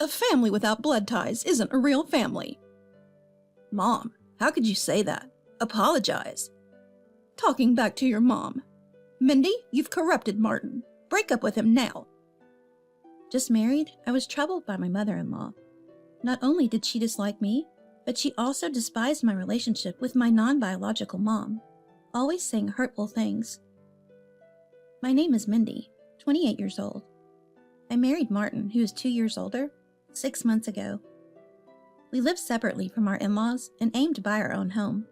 A family without blood ties isn't a real family. Mom, how could you say that? Apologize. Talking back to your mom. Mindy, you've corrupted Martin. Break up with him now. Just married, I was troubled by my mother-in-law. Not only did she dislike me, but she also despised my relationship with my non-biological mom, always saying hurtful things. My name is Mindy, 28 years old. I married Martin, who is 2 years older, 6 months ago. We live separately from our in-laws and aim to buy our own home,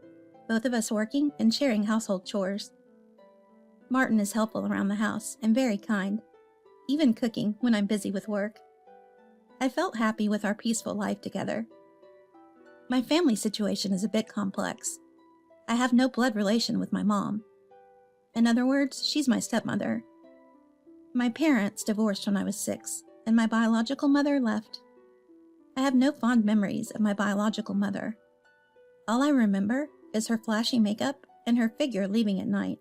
both of us working and sharing household chores. Martin is helpful around the house and very kind, even cooking when I'm busy with work. I felt happy with our peaceful life together. My family situation is a bit complex. I have no blood relation with my mom. In other words, she's my stepmother. My parents divorced when I was 6, and my biological mother left. I have no fond memories of my biological mother. All I remember is her flashy makeup and her figure leaving at night.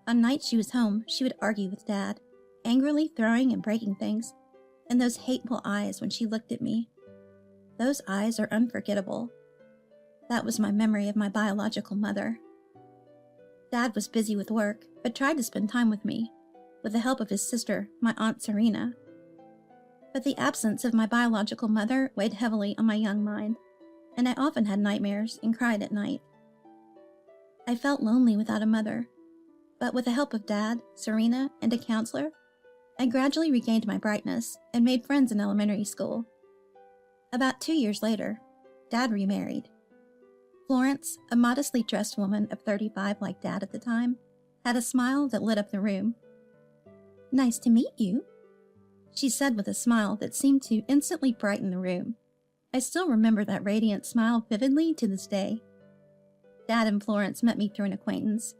On nights she was home, she would argue with Dad, angrily throwing and breaking things, and those hateful eyes when she looked at me. Those eyes are unforgettable. That was my memory of my biological mother. Dad was busy with work, but tried to spend time with me, with the help of his sister, my Aunt Serena. But the absence of my biological mother weighed heavily on my young mind, and I often had nightmares and cried at night. I felt lonely without a mother, but with the help of Dad, Serena, and a counselor, I gradually regained my brightness and made friends in elementary school. About 2 years later, Dad remarried. Florence, a modestly dressed woman of 35 like Dad at the time, had a smile that lit up the room. "Nice to meet you," she said with a smile that seemed to instantly brighten the room. I still remember that radiant smile vividly to this day. Dad and Florence met me through an acquaintance.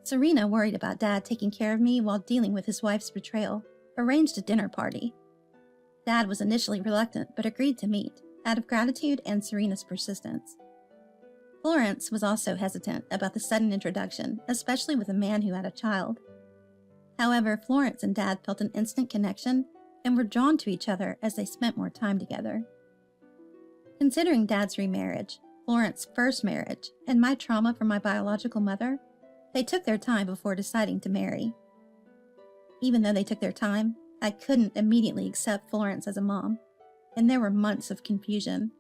Serena, worried about Dad taking care of me while dealing with his wife's betrayal, arranged a dinner party. Dad was initially reluctant but agreed to meet, out of gratitude and Serena's persistence. Florence was also hesitant about the sudden introduction, especially with a man who had a child. However, Florence and Dad felt an instant connection and were drawn to each other as they spent more time together. Considering Dad's remarriage, Florence's first marriage, and my trauma from my biological mother, they took their time before deciding to marry. Even though they took their time, I couldn't immediately accept Florence as a mom, and there were months of confusion.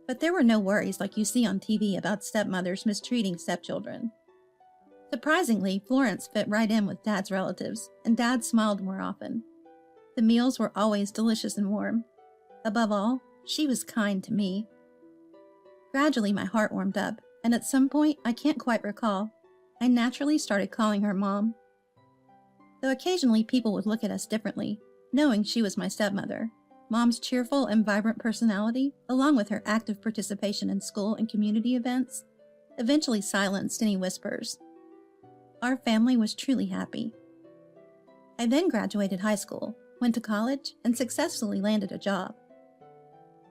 But there were no worries like you see on TV about stepmothers mistreating stepchildren. Surprisingly, Florence fit right in with Dad's relatives, and Dad smiled more often. The meals were always delicious and warm. Above all, she was kind to me. Gradually, my heart warmed up, and at some point, I can't quite recall, I naturally started calling her Mom. Though occasionally people would look at us differently, knowing she was my stepmother, Mom's cheerful and vibrant personality, along with her active participation in school and community events, eventually silenced any whispers. Our family was truly happy. I then graduated high school, went to college, and successfully landed a job.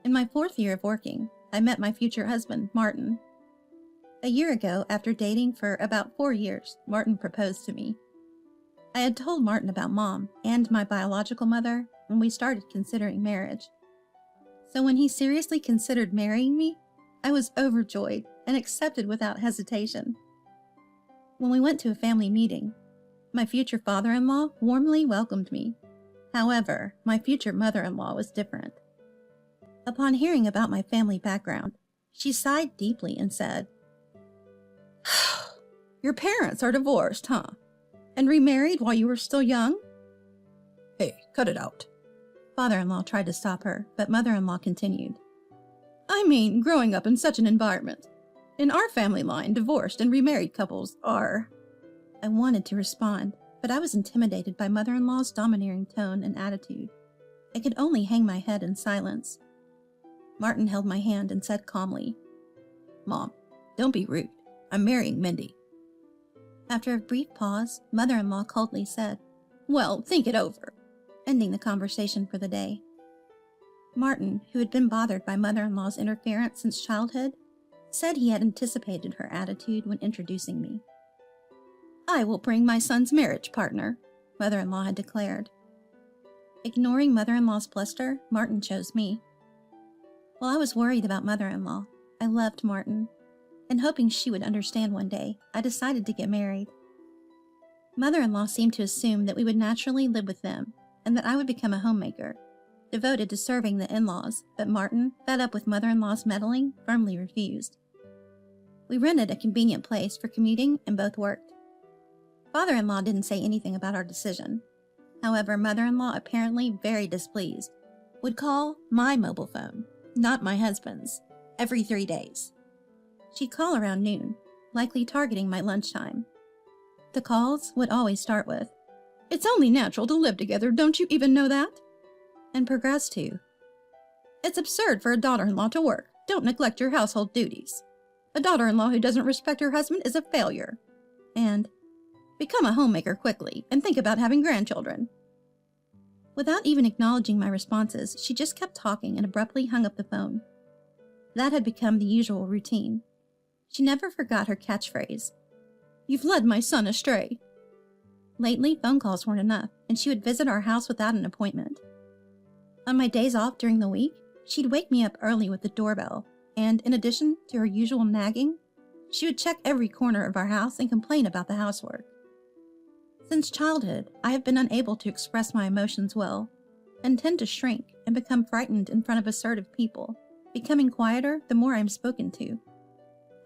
In my 4th year of working, I met my future husband, Martin. A year ago, after dating for about 4 years, Martin proposed to me. I had told Martin about Mom and my biological mother when we started considering marriage. So when he seriously considered marrying me, I was overjoyed and accepted without hesitation. When we went to a family meeting, my future father-in-law warmly welcomed me. However, my future mother-in-law was different. Upon hearing about my family background, she sighed deeply and said, "Your parents are divorced, huh? And remarried while you were still young?" "Hey, cut it out." Father-in-law tried to stop her, but mother-in-law continued. "I mean, growing up in such an environment. In our family line, divorced and remarried couples are..." I wanted to respond, but I was intimidated by mother-in-law's domineering tone and attitude. I could only hang my head in silence. Martin held my hand and said calmly, "Mom, don't be rude. I'm marrying Mindy." After a brief pause, mother-in-law coldly said, "Well, think it over," ending the conversation for the day. Martin, who had been bothered by mother-in-law's interference since childhood, said he had anticipated her attitude when introducing me. "I will bring my son's marriage partner," mother-in-law had declared. Ignoring mother-in-law's bluster, Martin chose me. While I was worried about mother-in-law, I loved Martin, and hoping she would understand one day, I decided to get married. Mother-in-law seemed to assume that we would naturally live with them, and that I would become a homemaker, devoted to serving the in-laws, but Martin, fed up with mother-in-law's meddling, firmly refused. We rented a convenient place for commuting and both worked. Father-in-law didn't say anything about our decision. However, mother-in-law, apparently very displeased, would call my mobile phone, not my husband's, every 3 days. She'd call around noon, likely targeting my lunchtime. The calls would always start with, "It's only natural to live together, don't you even know that?" and progress to, "It's absurd for a daughter-in-law to work. Don't neglect your household duties. A daughter-in-law who doesn't respect her husband is a failure." And, "Become a homemaker quickly and think about having grandchildren." Without even acknowledging my responses, she just kept talking and abruptly hung up the phone. That had become the usual routine. She never forgot her catchphrase, "You've led my son astray." Lately, phone calls weren't enough, and she would visit our house without an appointment. On my days off during the week, she'd wake me up early with the doorbell, and in addition to her usual nagging, she would check every corner of our house and complain about the housework. Since childhood, I have been unable to express my emotions well, and tend to shrink and become frightened in front of assertive people, becoming quieter the more I am spoken to.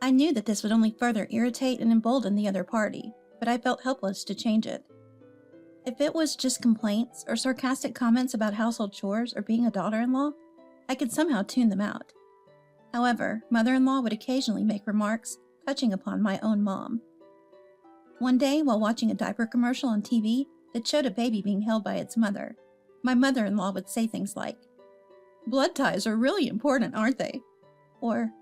I knew that this would only further irritate and embolden the other party, but I felt helpless to change it. If it was just complaints or sarcastic comments about household chores or being a daughter-in-law, I could somehow tune them out. However, mother-in-law would occasionally make remarks touching upon my own mom. One day, while watching a diaper commercial on TV that showed a baby being held by its mother, my mother-in-law would say things like, "Blood ties are really important, aren't they?" Or,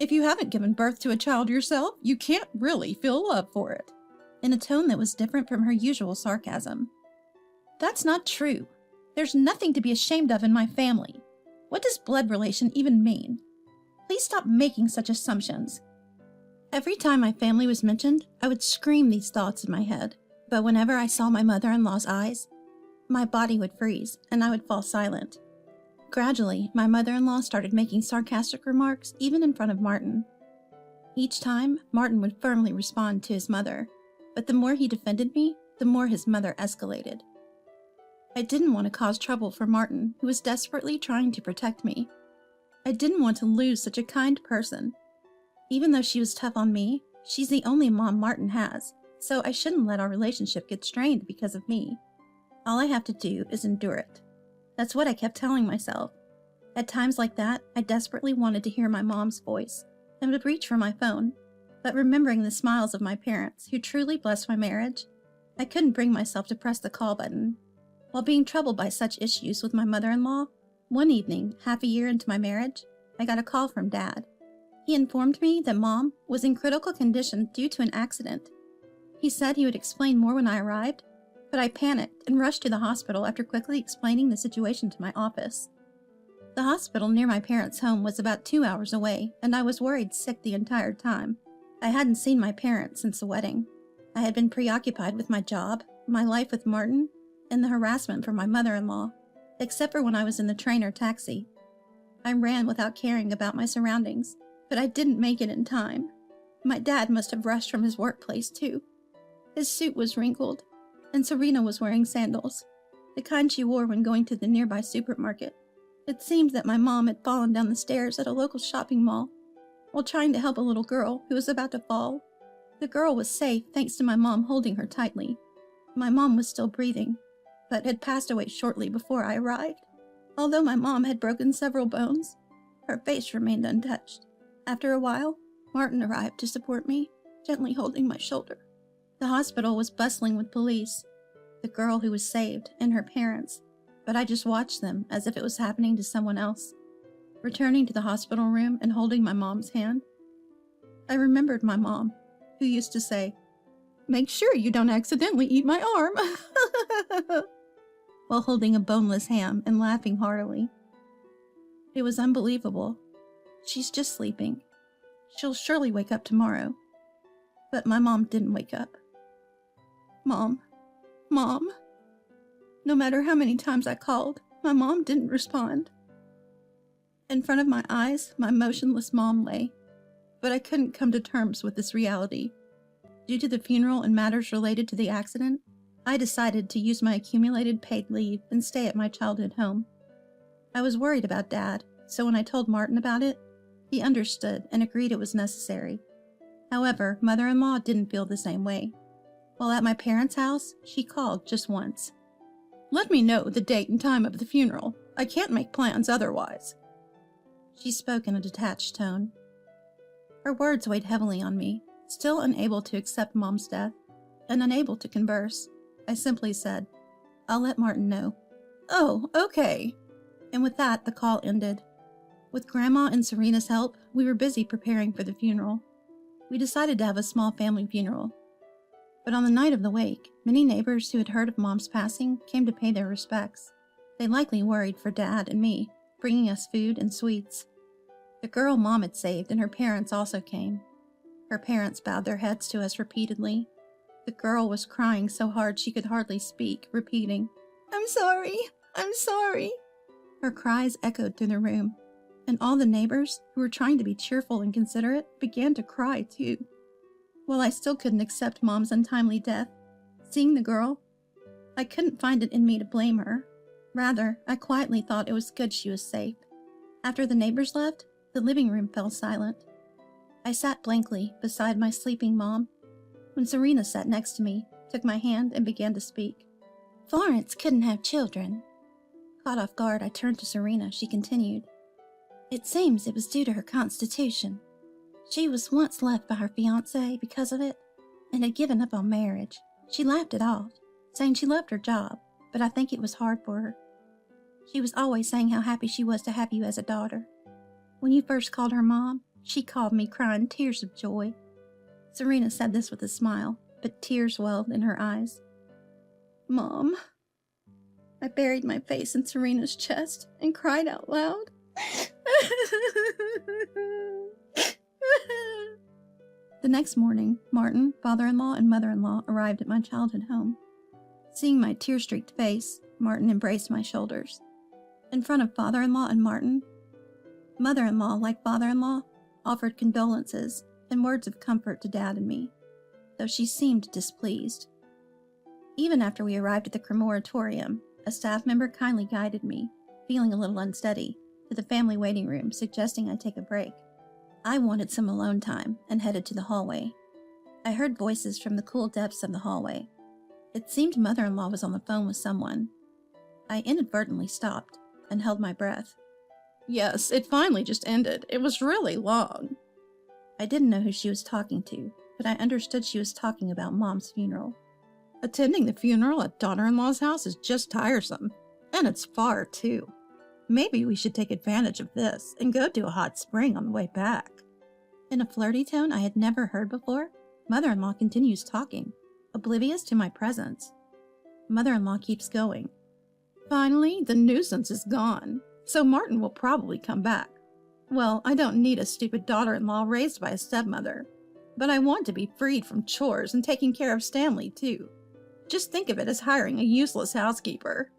"If you haven't given birth to a child yourself, you can't really feel love for it," in a tone that was different from her usual sarcasm. "That's not true. There's nothing to be ashamed of in my family. What does blood relation even mean? Please stop making such assumptions." Every time my family was mentioned, I would scream these thoughts in my head, but whenever I saw my mother-in-law's eyes, my body would freeze and I would fall silent. Gradually, my mother-in-law started making sarcastic remarks even in front of Martin. Each time, Martin would firmly respond to his mother, but the more he defended me, the more his mother escalated. I didn't want to cause trouble for Martin, who was desperately trying to protect me. I didn't want to lose such a kind person. Even though she was tough on me, she's the only mom Martin has, so I shouldn't let our relationship get strained because of me. All I have to do is endure it. That's what I kept telling myself. At times like that, I desperately wanted to hear my mom's voice and would reach for my phone, but remembering the smiles of my parents, who truly blessed my marriage, I couldn't bring myself to press the call button. While being troubled by such issues with my mother-in-law, one evening, half a year into my marriage, I got a call from Dad. He informed me that Mom was in critical condition due to an accident. He said he would explain more when I arrived, but I panicked and rushed to the hospital after quickly explaining the situation to my office. The hospital near my parents' home was about 2 hours away, and I was worried sick the entire time. I hadn't seen my parents since the wedding. I had been preoccupied with my job, my life with Martin, and the harassment from my mother-in-law, except for when I was in the train or taxi. I ran without caring about my surroundings, but I didn't make it in time. My dad must have rushed from his workplace, too. His suit was wrinkled, and Serena was wearing sandals, the kind she wore when going to the nearby supermarket. It seemed that my mom had fallen down the stairs at a local shopping mall while trying to help a little girl who was about to fall. The girl was safe thanks to my mom holding her tightly. My mom was still breathing, but had passed away shortly before I arrived. Although my mom had broken several bones, her face remained untouched. After a while, Martin arrived to support me, gently holding my shoulder. The hospital was bustling with police, the girl who was saved, and her parents, but I just watched them as if it was happening to someone else. Returning to the hospital room and holding my mom's hand, I remembered my mom, who used to say, "Make sure you don't accidentally eat my arm," while holding a boneless ham and laughing heartily. It was unbelievable. She's just sleeping. She'll surely wake up tomorrow. But my mom didn't wake up. Mom. No matter how many times I called, my mom didn't respond. In front of my eyes, my motionless mom lay, but I couldn't come to terms with this reality. Due to the funeral and matters related to the accident, I decided to use my accumulated paid leave and stay at my childhood home. I was worried about Dad, so when I told Martin about it, he understood and agreed it was necessary. However, Mother-in-law didn't feel the same way. While at my parents' house, she called just once. "Let me know the date and time of the funeral. I can't make plans otherwise." She spoke in a detached tone. Her words weighed heavily on me. Still unable to accept Mom's death, and unable to converse, I simply said, "I'll let Martin know." "Oh, okay." And with that, the call ended. With Grandma and Serena's help, we were busy preparing for the funeral. We decided to have a small family funeral. But on the night of the wake, many neighbors who had heard of Mom's passing came to pay their respects. They likely worried for Dad and me, bringing us food and sweets. The girl Mom had saved and her parents also came. Her parents bowed their heads to us repeatedly. The girl was crying so hard she could hardly speak, repeating, "I'm sorry, I'm sorry." Her cries echoed through the room, and all the neighbors, who were trying to be cheerful and considerate, began to cry too. While I still couldn't accept Mom's untimely death, seeing the girl, I couldn't find it in me to blame her. Rather, I quietly thought it was good she was safe. After the neighbors left, the living room fell silent. I sat blankly beside my sleeping Mom, when Serena sat next to me, took my hand, and began to speak. "Florence couldn't have children." Caught off guard, I turned to Serena. She continued, "It seems it was due to her constitution. She was once left by her fiancé because of it, and had given up on marriage. She laughed it off, saying she loved her job, but I think it was hard for her. She was always saying how happy she was to have you as a daughter. When you first called her Mom, she called me, crying tears of joy." Serena said this with a smile, but tears welled in her eyes. "Mom." I buried my face in Serena's chest and cried out loud. The next morning, Martin, father-in-law, and mother-in-law arrived at my childhood home. Seeing my tear-streaked face, Martin embraced my shoulders. In front of father-in-law and Martin, mother-in-law, like father-in-law, offered condolences and words of comfort to Dad and me, though she seemed displeased. Even after we arrived at the crematorium, a staff member kindly guided me, feeling a little unsteady, to the family waiting room, suggesting I take a break. I wanted some alone time and headed to the hallway. I heard voices from the cool depths of the hallway. It seemed mother-in-law was on the phone with someone. I inadvertently stopped and held my breath. "Yes, it finally just ended. It was really long." I didn't know who she was talking to, but I understood she was talking about Mom's funeral. "Attending the funeral at daughter-in-law's house is just tiresome, and it's far, too. Maybe we should take advantage of this and go to a hot spring on the way back." In a flirty tone I had never heard before, mother-in-law continues talking, oblivious to my presence. Mother-in-law keeps going. "Finally, the nuisance is gone, so Martin will probably come back. Well, I don't need a stupid daughter-in-law raised by a stepmother, but I want to be freed from chores and taking care of Stanley, too. Just think of it as hiring a useless housekeeper."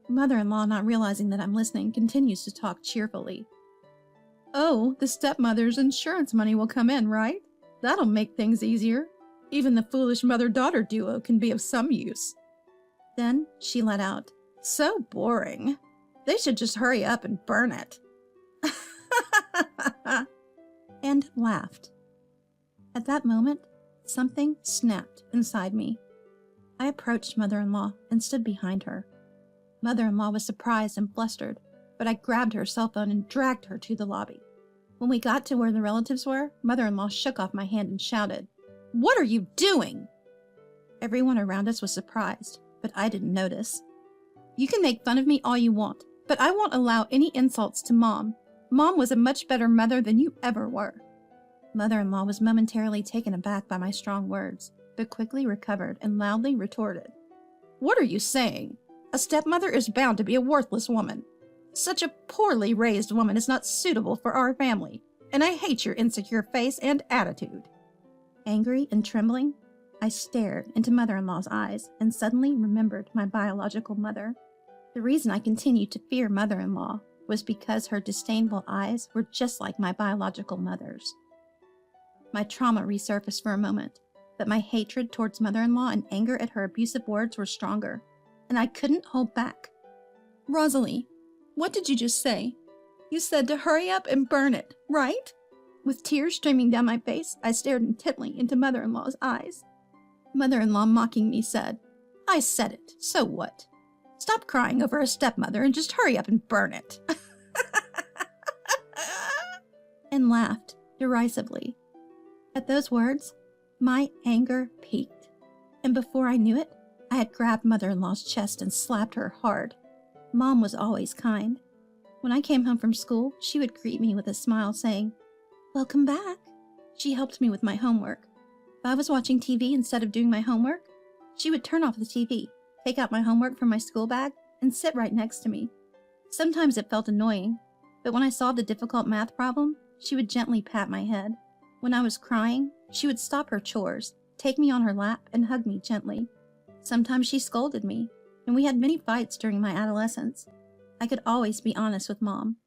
Mother-in-law, not realizing that I'm listening, continues to talk cheerfully. "Oh, the stepmother's insurance money will come in, right? That'll make things easier. Even the foolish mother-daughter duo can be of some use." Then she let out, "So boring. They should just hurry up and burn it." And laughed. At that moment, something snapped inside me. I approached mother-in-law and stood behind her. Mother-in-law was surprised and flustered, but I grabbed her cell phone and dragged her to the lobby. When we got to where the relatives were, mother-in-law shook off my hand and shouted, "What are you doing?" Everyone around us was surprised, but I didn't notice. "You can make fun of me all you want, but I won't allow any insults to Mom. Mom was a much better mother than you ever were." Mother-in-law was momentarily taken aback by my strong words, but quickly recovered and loudly retorted, "What are you saying? A stepmother is bound to be a worthless woman. Such a poorly raised woman is not suitable for our family, and I hate your insecure face and attitude." Angry and trembling, I stared into mother-in-law's eyes and suddenly remembered my biological mother. The reason I continued to fear mother-in-law was because her disdainful eyes were just like my biological mother's. My trauma resurfaced for a moment, but my hatred towards mother-in-law and anger at her abusive words were stronger, and I couldn't hold back. Rosalie, what did you just say? You said to hurry up and burn it, right? With tears streaming down my face, I stared intently into mother-in-law's eyes. Mother-in-law, mocking me, said, I said it, so what? Stop crying over a stepmother and just hurry up and burn it. And laughed derisively. At those words, my anger peaked, and before I knew it, I had grabbed mother-in-law's chest and slapped her hard. Mom was always kind. When I came home from school, she would greet me with a smile saying, Welcome back. She helped me with my homework. If I was watching TV instead of doing my homework, she would turn off the TV, take out my homework from my school bag, and sit right next to me. Sometimes it felt annoying, but when I solved a difficult math problem, she would gently pat my head. When I was crying, she would stop her chores, take me on her lap, and hug me gently. Sometimes she scolded me, and we had many fights during my adolescence. I could always be honest with Mom.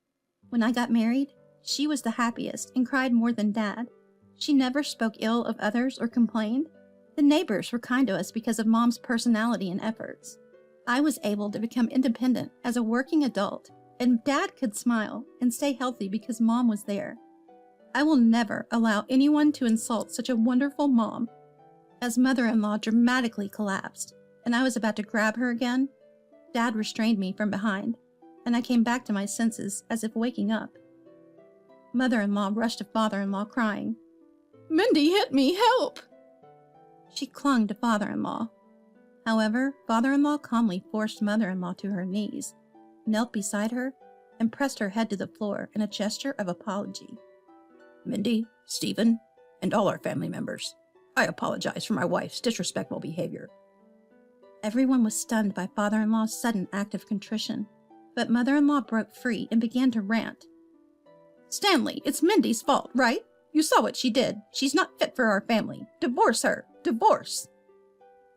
When I got married, she was the happiest and cried more than Dad. She never spoke ill of others or complained. The neighbors were kind to us because of Mom's personality and efforts. I was able to become independent as a working adult, and Dad could smile and stay healthy because Mom was there. I will never allow anyone to insult such a wonderful mom. As mother-in-law dramatically collapsed, and I was about to grab her again, Dad restrained me from behind, and I came back to my senses as if waking up. Mother-in-law rushed to father-in-law crying, Mindy hit me, help! She clung to father-in-law. However, father-in-law calmly forced mother-in-law to her knees, knelt beside her, and pressed her head to the floor in a gesture of apology. Mindy, Stephen, and all our family members, I apologize for my wife's disrespectful behavior. Everyone was stunned by father-in-law's sudden act of contrition, but mother-in-law broke free and began to rant. Stanley, it's Mindy's fault, right? You saw what she did. She's not fit for our family. Divorce her. Divorce.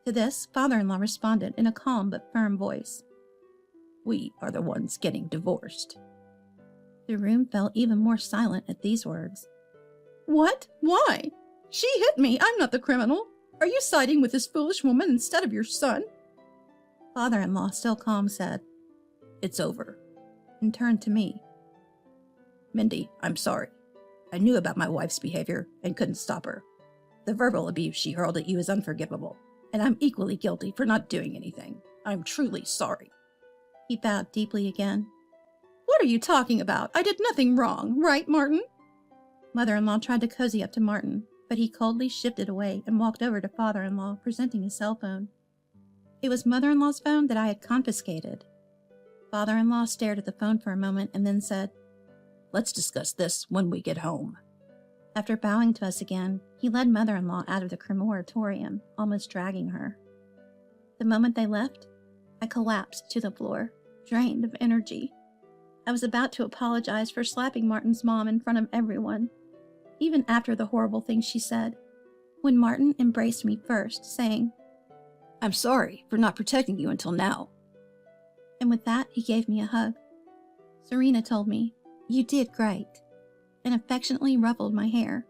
To this, father-in-law responded in a calm but firm voice. We are the ones getting divorced. The room fell even more silent at these words. What? Why? She hit me. I'm not the criminal. Are you siding with this foolish woman instead of your son? Father-in-law, still calm, said, It's over, and turned to me. Mindy, I'm sorry. I knew about my wife's behavior and couldn't stop her. The verbal abuse she hurled at you is unforgivable, and I'm equally guilty for not doing anything. I'm truly sorry. He bowed deeply again. What are you talking about? I did nothing wrong, right, Martin? Mother-in-law tried to cozy up to Martin, but he coldly shifted away and walked over to father-in-law, presenting his cell phone. It was mother-in-law's phone that I had confiscated. Father-in-law stared at the phone for a moment and then said, Let's discuss this when we get home. After bowing to us again, he led mother-in-law out of the crematorium, almost dragging her. The moment they left, I collapsed to the floor, drained of energy. I was about to apologize for slapping Martin's mom in front of everyone, even after the horrible things she said, when Martin embraced me first, saying, I'm sorry for not protecting you until now. And with that, he gave me a hug. Serena told me, You did great, and affectionately ruffled my hair.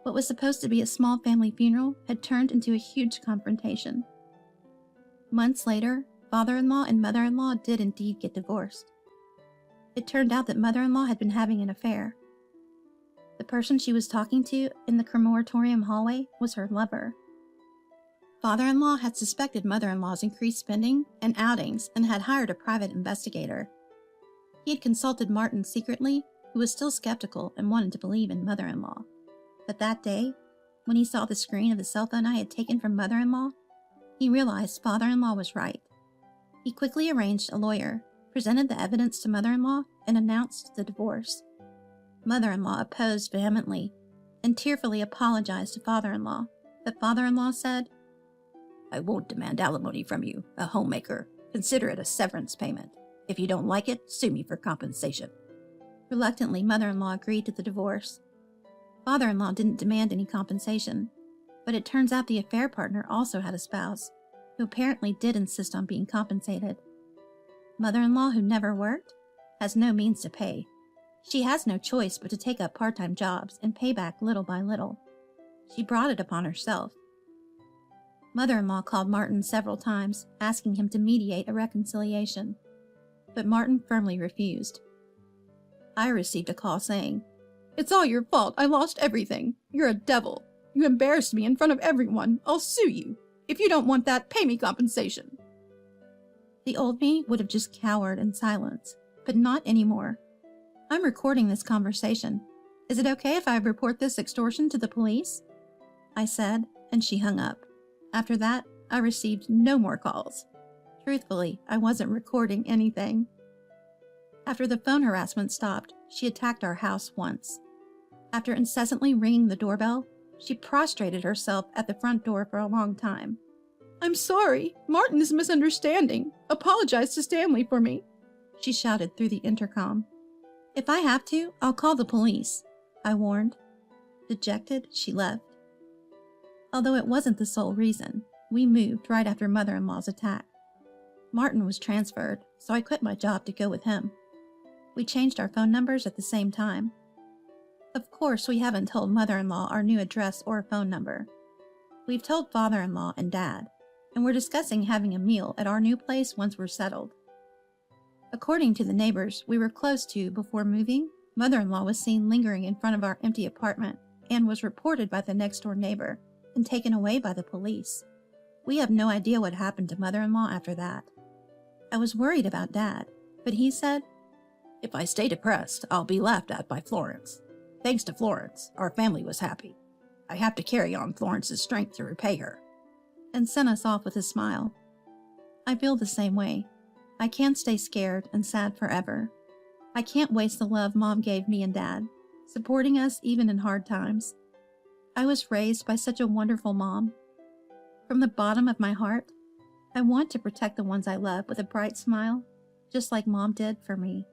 What was supposed to be a small family funeral had turned into a huge confrontation. Months later, father-in-law and mother-in-law did indeed get divorced. It turned out that mother-in-law had been having an affair. The person she was talking to in the crematorium hallway was her lover. Father-in-law had suspected mother-in-law's increased spending and outings and had hired a private investigator. He had consulted Martin secretly, who was still skeptical and wanted to believe in mother-in-law. But that day, when he saw the screen of the cell phone I had taken from mother-in-law, he realized father-in-law was right. He quickly arranged a lawyer, presented the evidence to mother-in-law, and announced the divorce. Mother-in-law opposed vehemently and tearfully apologized to father-in-law, but father-in-law said, I won't demand alimony from you, a homemaker. Consider it a severance payment. If you don't like it, sue me for compensation. Reluctantly, mother-in-law agreed to the divorce. Father-in-law didn't demand any compensation, But it turns out the affair partner also had a spouse, who apparently did insist on being compensated. Mother-in-law who never worked has no means to pay. She has no choice but to take up part-time jobs and pay back little by little. She brought it upon herself. Mother-in-law called Martin several times, asking him to mediate a reconciliation, but Martin firmly refused. I received a call saying, "It's all your fault. I lost everything. You're a devil. You embarrassed me in front of everyone. I'll sue you. If you don't want that, pay me compensation." The old me would have just cowered in silence, but not anymore. I'm recording this conversation. Is it okay if I report this extortion to the police? I said, and she hung up. After that, I received no more calls. Truthfully, I wasn't recording anything. After the phone harassment stopped, she attacked our house once. After incessantly ringing the doorbell, she prostrated herself at the front door for a long time. "I'm sorry. Martin is misunderstanding. Apologize to Stanley for me," she shouted through the intercom. "If I have to, I'll call the police," I warned. Dejected, she left. Although it wasn't the sole reason, we moved right after mother-in-law's attack. Martin was transferred, so I quit my job to go with him. We changed our phone numbers at the same time. Of course, we haven't told mother-in-law our new address or phone number. We've told father-in-law and dad, and we're discussing having a meal at our new place once we're settled. According to the neighbors we were close to before moving, mother-in-law was seen lingering in front of our empty apartment and was reported by the next-door neighbor and taken away by the police. We have no idea what happened to mother-in-law after that. I was worried about Dad, but he said, "If I stay depressed, I'll be laughed at by Florence. Thanks to Florence, our family was happy. I have to carry on Florence's strength to repay her," and sent us off with a smile. I feel the same way. I can't stay scared and sad forever. I can't waste the love Mom gave me and Dad, supporting us even in hard times. I was raised by such a wonderful mom. From the bottom of my heart, I want to protect the ones I love with a bright smile, just like Mom did for me.